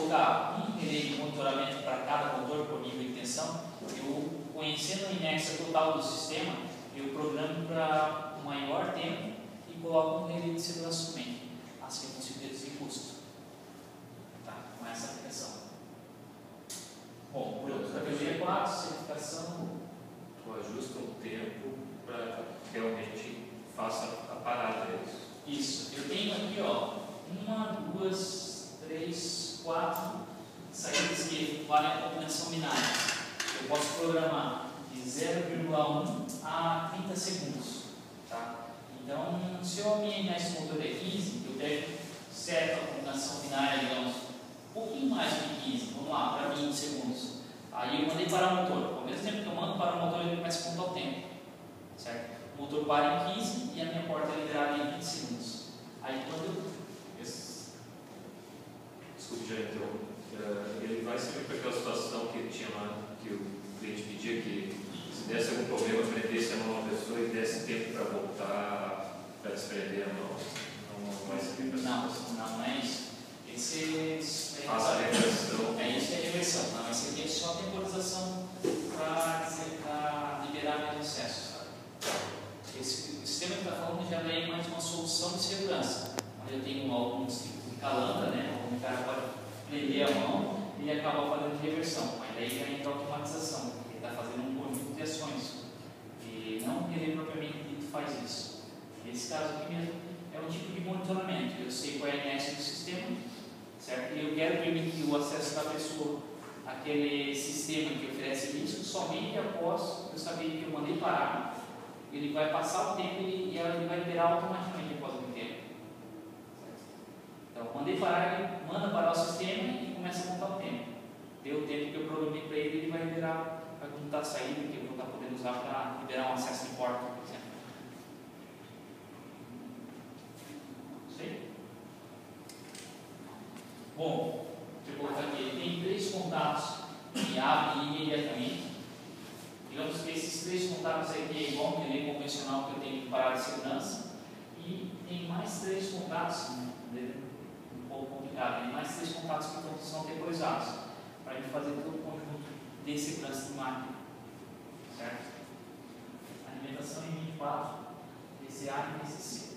colocar um relé de monitoramento para cada motor por nível de tensão, eu, conhecendo a inércia total do sistema, eu programo para um maior tempo e coloco um relé de segurança somente. Assim eu consigo reduzir custo. Tá, com essa aplicação. Bom, categoria 4, certificação. Tu ajusta o tempo para que realmente faça a parada deles. Isso. Eu tenho aqui, ó, 1, 2, 3, 4 saídas que valem a combinação binária. Eu posso programar de 0,1 a 30 segundos. Tá? Então, se a minha inércia motor é 15, eu pego certo a combinação binária, digamos, um pouquinho mais do que 15, vamos lá, para 20 segundos. Aí eu mandei parar o motor. Ao mesmo tempo que eu mando parar o motor, ele começa a contar o tempo. Certo? O motor para em 15 e a minha porta é liberada em 20 segundos. Aí quando eu... Desculpe, já entrou. Ele vai sempre para aquela situação que tinha lá, que o cliente pedia que se desse algum problema, prendesse a mão da pessoa e desse tempo para voltar, para desprender a mão. Não vai servir para isso. Não é isso. Esse faça a reversão. Isso é reversão. Não, esse aqui é só temporização para liberar menos acesso. Esse sistema que está falando já é mais uma solução de segurança. Onde eu tenho alguns tipos de calandra, né? Onde o cara pode prender a mão e acaba fazendo reversão. Mas daí já entra a automatização. Ele está fazendo um conjunto de ações. E não ele propriamente dito faz isso. Nesse caso aqui mesmo é um tipo de monitoramento. Eu sei qual é a inércia do sistema, certo? E eu quero permitir o acesso da pessoa àquele sistema que oferece risco somente após eu saber que eu mandei parar. Ele vai passar o tempo e ele vai liberar automaticamente após o tempo. Então, mandei parar, ele manda parar o sistema e começa a contar o tempo. Deu o tempo que eu programei para ele, ele vai liberar, vai contar a saída que eu vou estar podendo usar para liberar um acesso de porta, por exemplo. Sei? Bom, deixa eu colocar aqui, tem 3 contatos que abrem imediatamente. Digamos que esses 3 contatos aqui é igual ao relé convencional que eu tenho que parar de segurança. E tem mais 3 contatos, um pouco complicado, tem mais 3 contatos que são temporizados, para a gente fazer todo o conjunto de segurança de máquina. Certo? Alimentação em 24, DCA e DCC.